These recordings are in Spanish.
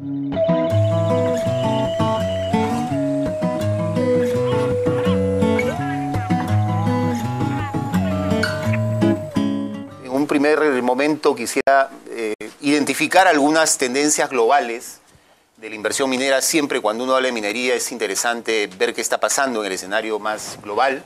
En un primer momento quisiera identificar algunas tendencias globales de la inversión minera. Siempre cuando uno habla de minería es interesante ver qué está pasando en el escenario más global.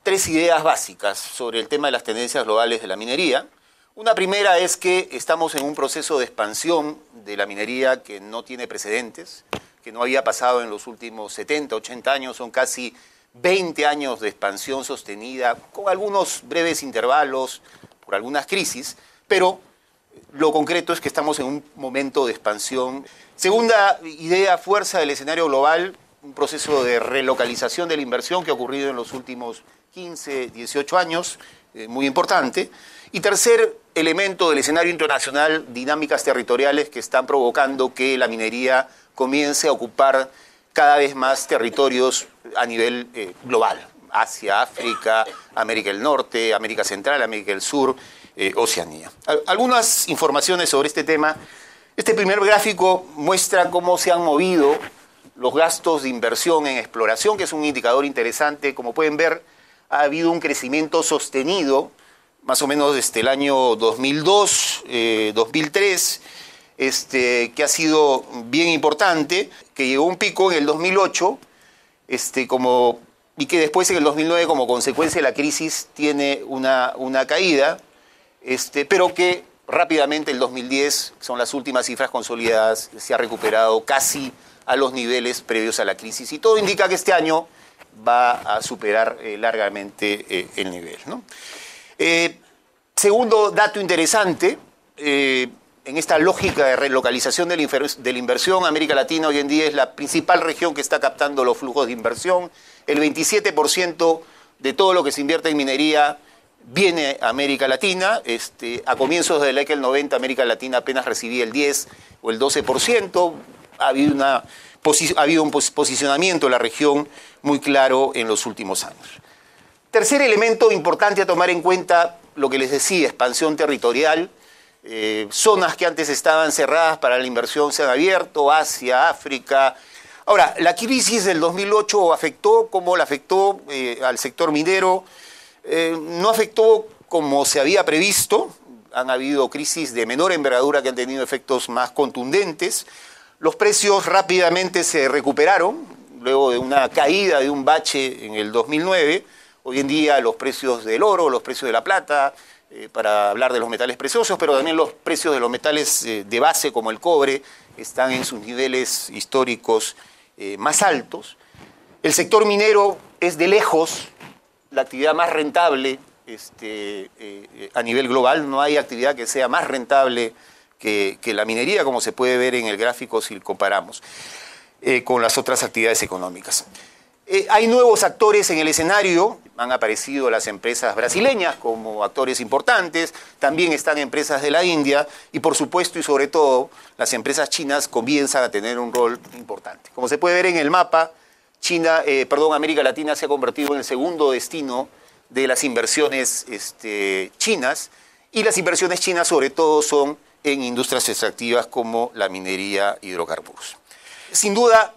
Tres ideas básicas sobre el tema de las tendencias globales de la minería. Una primera es que estamos en un proceso de expansión de la minería que no tiene precedentes, que no había pasado en los últimos 70, 80 años, son casi 20 años de expansión sostenida, con algunos breves intervalos, por algunas crisis, pero lo concreto es que estamos en un momento de expansión. Segunda idea, fuerza del escenario global, un proceso de relocalización de la inversión que ha ocurrido en los últimos 15, 18 años, muy importante. Y tercer elemento del escenario internacional, dinámicas territoriales que están provocando que la minería comience a ocupar cada vez más territorios a nivel global. Asia, África, América del Norte, América Central, América del Sur, Oceanía. Algunas informaciones sobre este tema. Este primer gráfico muestra cómo se han movido los gastos de inversión en exploración, que es un indicador interesante. Como pueden ver, ha habido un crecimiento sostenido, más o menos desde el año 2002, 2003, que ha sido bien importante, que llegó a un pico en el 2008, y que después en el 2009, como consecuencia de la crisis, tiene una caída, pero que rápidamente el 2010, son las últimas cifras consolidadas, se ha recuperado casi a los niveles previos a la crisis. Y todo indica que este año va a superar largamente el nivel, ¿no? Segundo dato interesante, en esta lógica de relocalización de la inversión, América Latina hoy en día es la principal región que está captando los flujos de inversión. El 27% de todo lo que se invierte en minería viene a América Latina. A comienzos de la década del 90, América Latina apenas recibía el 10 o el 12%. Ha habido un posicionamiento de la región muy claro en los últimos años. Tercer elemento importante a tomar en cuenta, lo que les decía, expansión territorial. Zonas que antes estaban cerradas para la inversión se han abierto, Asia, África. Ahora, la crisis del 2008 afectó como la afectó al sector minero. No afectó como se había previsto. Han habido crisis de menor envergadura que han tenido efectos más contundentes. Los precios rápidamente se recuperaron, luego de una caída, de un bache en el 2009. Hoy en día los precios del oro, los precios de la plata, para hablar de los metales preciosos, pero también los precios de los metales de base como el cobre, están en sus niveles históricos más altos. El sector minero es de lejos la actividad más rentable a nivel global. No hay actividad que sea más rentable que la minería, como se puede ver en el gráfico si comparamos con las otras actividades económicas. Hay nuevos actores en el escenario, han aparecido las empresas brasileñas como actores importantes, también están empresas de la India y por supuesto y sobre todo las empresas chinas comienzan a tener un rol importante. Como se puede ver en el mapa, América Latina se ha convertido en el segundo destino de las inversiones chinas, y las inversiones chinas sobre todo son en industrias extractivas como la minería y hidrocarburos. Sin duda,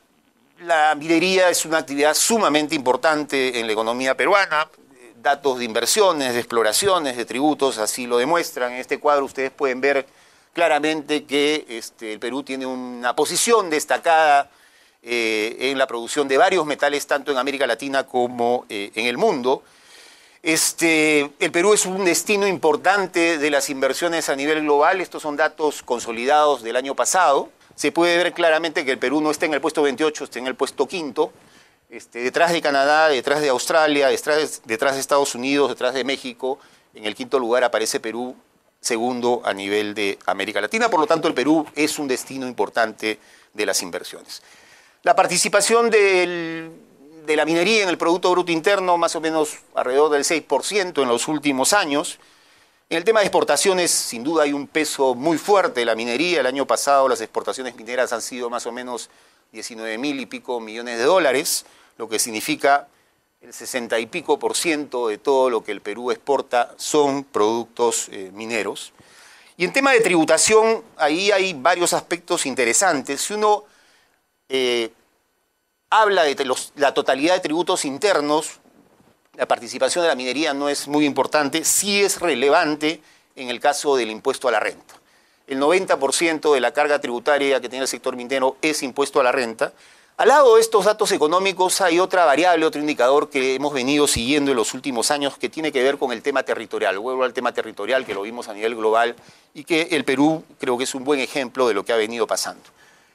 la minería es una actividad sumamente importante en la economía peruana. Datos de inversiones, de exploraciones, de tributos, así lo demuestran. En este cuadro ustedes pueden ver claramente que el Perú tiene una posición destacada en la producción de varios metales, tanto en América Latina como en el mundo. El Perú es un destino importante de las inversiones a nivel global. Estos son datos consolidados del año pasado. Se puede ver claramente que el Perú no está en el puesto 28, está en el puesto 5º, detrás de Canadá, detrás de Australia, detrás de Estados Unidos, detrás de México. En el 5º lugar aparece Perú, segundo a nivel de América Latina. Por lo tanto, el Perú es un destino importante de las inversiones. La participación de la minería en el Producto Bruto Interno, más o menos alrededor del 6% en los últimos años. En el tema de exportaciones, sin duda hay un peso muy fuerte de la minería. El año pasado las exportaciones mineras han sido más o menos 19.000 y pico millones de dólares, lo que significa el 60 y pico % de todo lo que el Perú exporta son productos mineros. Y en tema de tributación, ahí hay varios aspectos interesantes. Si uno habla de la totalidad de tributos internos, la participación de la minería no es muy importante, sí es relevante en el caso del impuesto a la renta. El 90% de la carga tributaria que tiene el sector minero es impuesto a la renta. Al lado de estos datos económicos hay otra variable, otro indicador que hemos venido siguiendo en los últimos años que tiene que ver con el tema territorial. Vuelvo al tema territorial que lo vimos a nivel global y que el Perú creo que es un buen ejemplo de lo que ha venido pasando.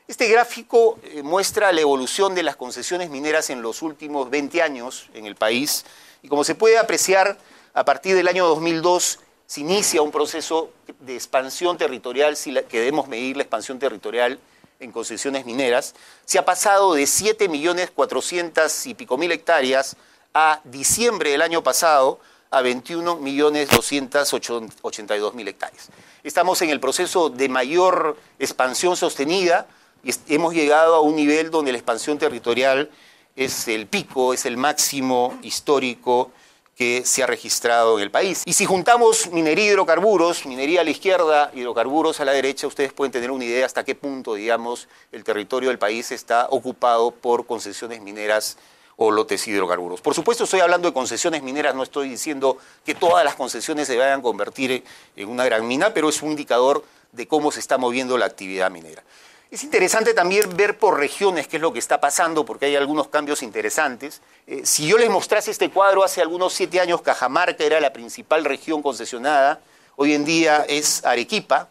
Este gráfico muestra la evolución de las concesiones mineras en los últimos 20 años en el país y como se puede apreciar, a partir del año 2002 se inicia un proceso de expansión territorial, si queremos medir la expansión territorial en concesiones mineras, se ha pasado de 7.400.000 y pico hectáreas a diciembre del año pasado a 21.282.000 hectáreas. Estamos en el proceso de mayor expansión sostenida y hemos llegado a un nivel donde la expansión territorial es el pico, es el máximo histórico que se ha registrado en el país. Y si juntamos minería y hidrocarburos, minería a la izquierda, hidrocarburos a la derecha, ustedes pueden tener una idea hasta qué punto, digamos, el territorio del país está ocupado por concesiones mineras o lotes de hidrocarburos. Por supuesto, estoy hablando de concesiones mineras, no estoy diciendo que todas las concesiones se vayan a convertir en una gran mina, pero es un indicador de cómo se está moviendo la actividad minera. Es interesante también ver por regiones qué es lo que está pasando, porque hay algunos cambios interesantes. Si yo les mostrase este cuadro, hace algunos 7 años Cajamarca era la principal región concesionada, hoy en día es Arequipa,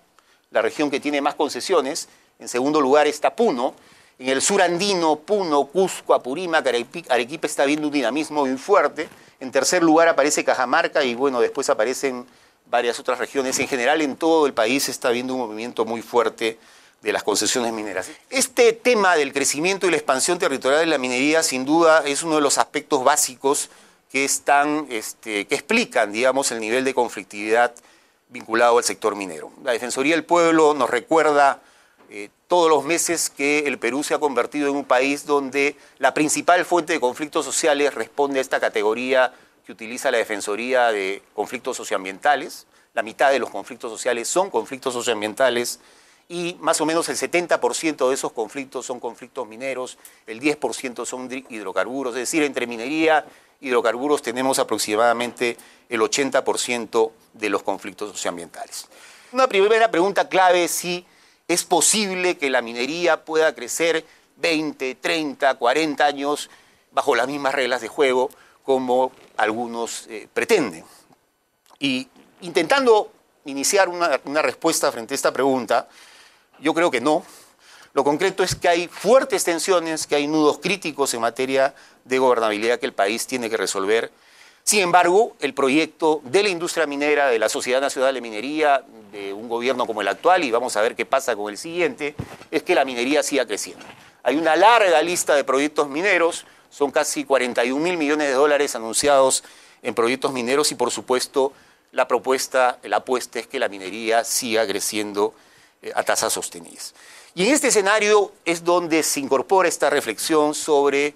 la región que tiene más concesiones, en segundo lugar está Puno, en el sur andino, Puno, Cusco, Apurímac, Arequipa está viendo un dinamismo muy fuerte, en tercer lugar aparece Cajamarca y bueno, después aparecen varias otras regiones. En general en todo el país está habiendo un movimiento muy fuerte de las concesiones mineras. Este tema del crecimiento y la expansión territorial de la minería, sin duda, es uno de los aspectos básicos que explican, digamos, el nivel de conflictividad vinculado al sector minero. La Defensoría del Pueblo nos recuerda todos los meses que el Perú se ha convertido en un país donde la principal fuente de conflictos sociales responde a esta categoría que utiliza la Defensoría de conflictos socioambientales. La mitad de los conflictos sociales son conflictos socioambientales, y más o menos el 70% de esos conflictos son conflictos mineros, el 10% son hidrocarburos, es decir, entre minería y hidrocarburos tenemos aproximadamente el 80% de los conflictos socioambientales. Una primera pregunta clave es si es posible que la minería pueda crecer 20, 30, 40 años bajo las mismas reglas de juego como algunos pretenden. Y intentando iniciar una respuesta frente a esta pregunta, yo creo que no. Lo concreto es que hay fuertes tensiones, que hay nudos críticos en materia de gobernabilidad que el país tiene que resolver. Sin embargo, el proyecto de la industria minera, de la Sociedad Nacional de Minería, de un gobierno como el actual, y vamos a ver qué pasa con el siguiente, es que la minería siga creciendo. Hay una larga lista de proyectos mineros, son casi 41.000 millones de dólares anunciados en proyectos mineros y por supuesto la apuesta es que la minería siga creciendo a tasas sostenidas. Y en este escenario es donde se incorpora esta reflexión sobre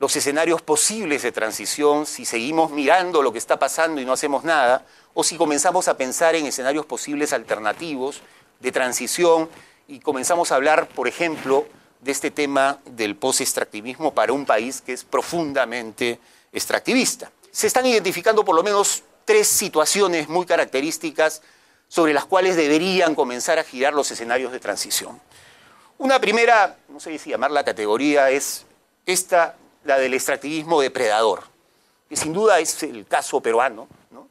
los escenarios posibles de transición, si seguimos mirando lo que está pasando y no hacemos nada, o si comenzamos a pensar en escenarios posibles alternativos de transición y comenzamos a hablar, por ejemplo, de este tema del post-extractivismo para un país que es profundamente extractivista. Se están identificando por lo menos 3 situaciones muy características sobre las cuales deberían comenzar a girar los escenarios de transición. Una primera, no sé si llamarla categoría, es la del extractivismo depredador, que sin duda es el caso peruano, ¿no?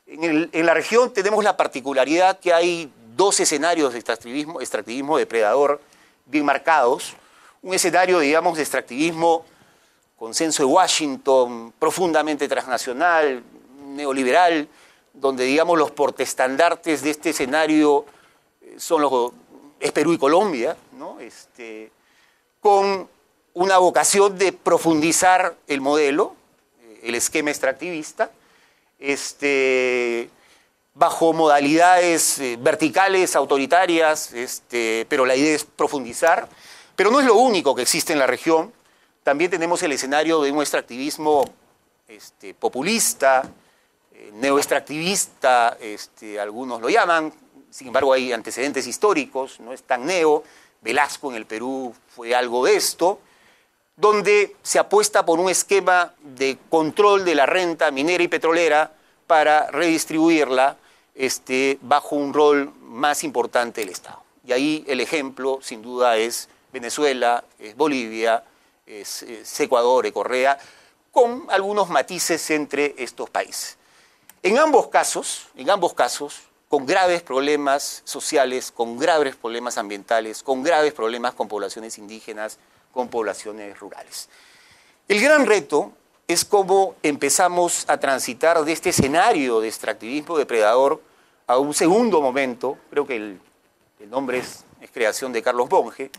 En la región tenemos la particularidad que hay 2 escenarios de extractivismo depredador bien marcados. Un escenario, digamos, de extractivismo consenso de Washington, profundamente transnacional, neoliberal, donde, digamos, los portaestandartes de este escenario es Perú y Colombia, ¿no? Con una vocación de profundizar el modelo, el esquema extractivista, bajo modalidades verticales, autoritarias, pero la idea es profundizar. Pero no es lo único que existe en la región. También tenemos el escenario de un extractivismo populista, neoextractivista, algunos lo llaman, sin embargo hay antecedentes históricos, no es tan neo. Velasco en el Perú fue algo de esto, donde se apuesta por un esquema de control de la renta minera y petrolera para redistribuirla bajo un rol más importante del Estado. Y ahí el ejemplo, sin duda, es Venezuela, es Bolivia, es Ecuador, Correa, con algunos matices entre estos países. En ambos casos, con graves problemas sociales, con graves problemas ambientales, con graves problemas con poblaciones indígenas, con poblaciones rurales. El gran reto es cómo empezamos a transitar de este escenario de extractivismo depredador a un segundo momento, creo que el nombre es creación de Carlos Bunge,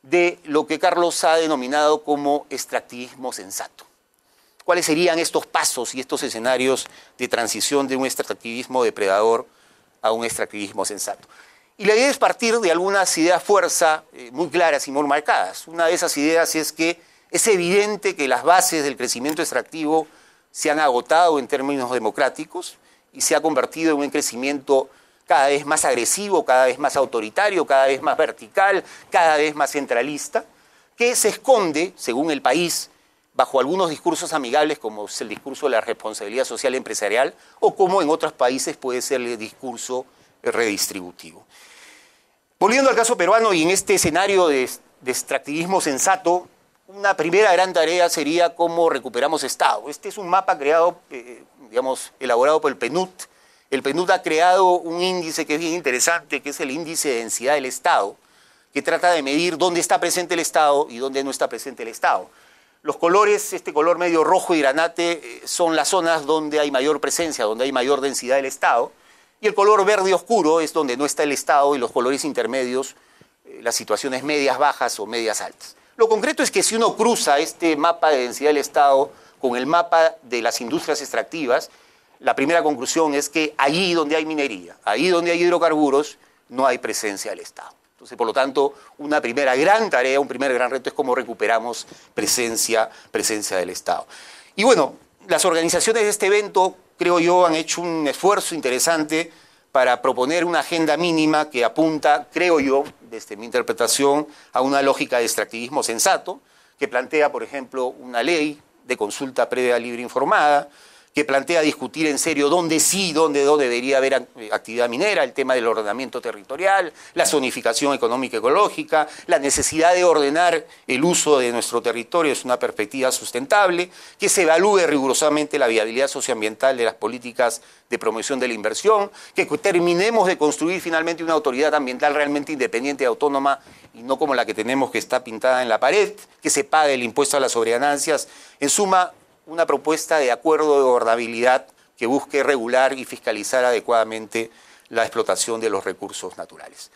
de lo que Carlos ha denominado como extractivismo sensato. ¿Cuáles serían estos pasos y estos escenarios de transición de un extractivismo depredador a un extractivismo sensato? Y la idea es partir de algunas ideas fuerza muy claras y muy marcadas. Una de esas ideas es que es evidente que las bases del crecimiento extractivo se han agotado en términos democráticos y se ha convertido en un crecimiento cada vez más agresivo, cada vez más autoritario, cada vez más vertical, cada vez más centralista, que se esconde, según el país, bajo algunos discursos amigables, como es el discurso de la responsabilidad social empresarial, o como en otros países puede ser el discurso redistributivo. Volviendo al caso peruano y en este escenario de extractivismo sensato, una primera gran tarea sería cómo recuperamos Estado. Este es un mapa creado, elaborado por el PNUD. El PNUD ha creado un índice que es bien interesante, que es el índice de densidad del Estado, que trata de medir dónde está presente el Estado y dónde no está presente el Estado. Los colores, este color medio rojo y granate, son las zonas donde hay mayor presencia, donde hay mayor densidad del Estado, y el color verde oscuro es donde no está el Estado, y los colores intermedios, las situaciones medias bajas o medias altas. Lo concreto es que si uno cruza este mapa de densidad del Estado con el mapa de las industrias extractivas, la primera conclusión es que allí donde hay minería, allí donde hay hidrocarburos, no hay presencia del Estado. Entonces, por lo tanto, una primera gran tarea, un primer gran reto es cómo recuperamos presencia del Estado. Y bueno, las organizaciones de este evento, creo yo, han hecho un esfuerzo interesante para proponer una agenda mínima que apunta, creo yo, desde mi interpretación, a una lógica de extractivismo sensato, que plantea, por ejemplo, una ley de consulta previa libre informada, que plantea discutir en serio dónde sí, dónde no debería haber actividad minera, el tema del ordenamiento territorial, la zonificación económica ecológica, la necesidad de ordenar el uso de nuestro territorio es una perspectiva sustentable, que se evalúe rigurosamente la viabilidad socioambiental de las políticas de promoción de la inversión, que terminemos de construir finalmente una autoridad ambiental realmente independiente y autónoma y no como la que tenemos que está pintada en la pared, que se pague el impuesto a las sobreganancias. En suma, una propuesta de acuerdo de gobernabilidad que busque regular y fiscalizar adecuadamente la explotación de los recursos naturales.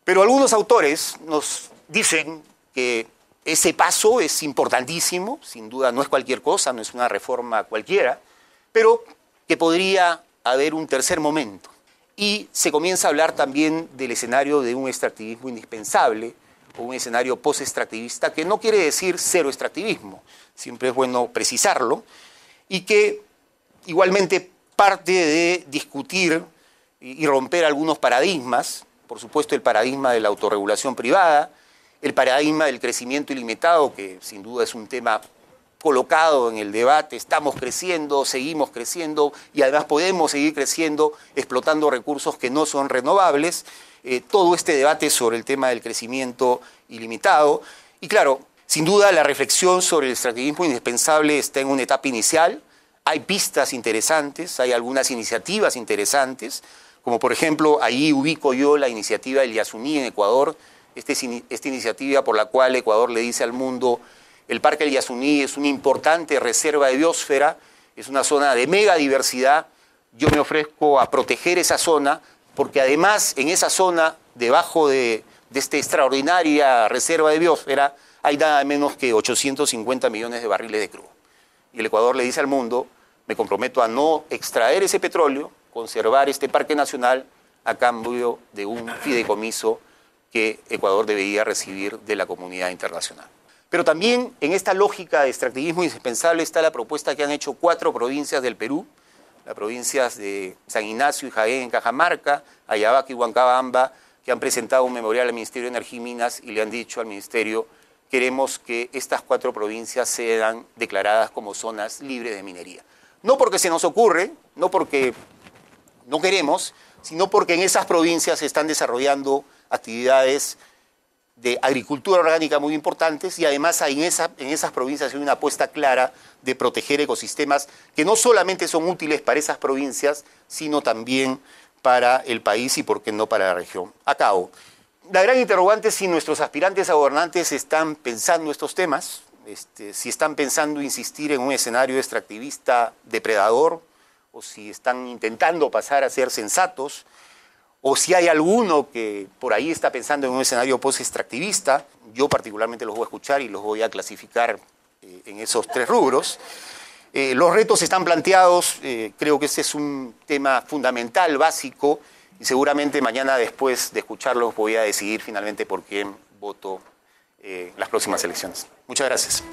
Pero algunos autores nos dicen que ese paso es importantísimo, sin duda no es cualquier cosa, no es una reforma cualquiera, pero que podría haber un tercer momento. Y se comienza a hablar también del escenario de un extractivismo indispensable, o un escenario post-extractivista, que no quiere decir cero extractivismo, siempre es bueno precisarlo, y que igualmente parte de discutir y romper algunos paradigmas, por supuesto el paradigma de la autorregulación privada, el paradigma del crecimiento ilimitado, que sin duda es un tema colocado en el debate, estamos creciendo, seguimos creciendo, y además podemos seguir creciendo explotando recursos que no son renovables, todo este debate sobre el tema del crecimiento ilimitado. Y claro, sin duda la reflexión sobre el extractivismo indispensable está en una etapa inicial. Hay pistas interesantes, hay algunas iniciativas interesantes, como por ejemplo, ahí ubico yo la iniciativa del Yasuní en Ecuador, esta iniciativa por la cual Ecuador le dice al mundo: el Parque del Yasuní es una importante reserva de biosfera, es una zona de mega diversidad, yo me ofrezco a proteger esa zona, porque además en esa zona, debajo de esta extraordinaria reserva de biosfera, hay nada menos que 850 millones de barriles de crudo. Y el Ecuador le dice al mundo: me comprometo a no extraer ese petróleo, conservar este parque nacional a cambio de un fideicomiso que Ecuador debería recibir de la comunidad internacional. Pero también en esta lógica de extractivismo indispensable está la propuesta que han hecho 4 provincias del Perú las provincias de San Ignacio y Jaén, Cajamarca, Ayabaca y Huancabamba, que han presentado un memorial al Ministerio de Energía y Minas y le han dicho al Ministerio: queremos que estas 4 provincias sean declaradas como zonas libres de minería. No porque se nos ocurre, no porque no queremos, sino porque en esas provincias se están desarrollando actividades de agricultura orgánica muy importantes y además en esas provincias hay una apuesta clara de proteger ecosistemas que no solamente son útiles para esas provincias, sino también para el país y, por qué no, para la región. Acabo. La gran interrogante es si nuestros aspirantes a gobernantes están pensando estos temas, si están pensando insistir en un escenario extractivista depredador, o si están intentando pasar a ser sensatos, o si hay alguno que por ahí está pensando en un escenario post-extractivista. Yo particularmente los voy a escuchar y los voy a clasificar en esos 3 rubros. Los retos están planteados, creo que ese es un tema fundamental, básico, y seguramente mañana, después de escucharlos, voy a decidir finalmente por quién voto las próximas elecciones. Muchas gracias.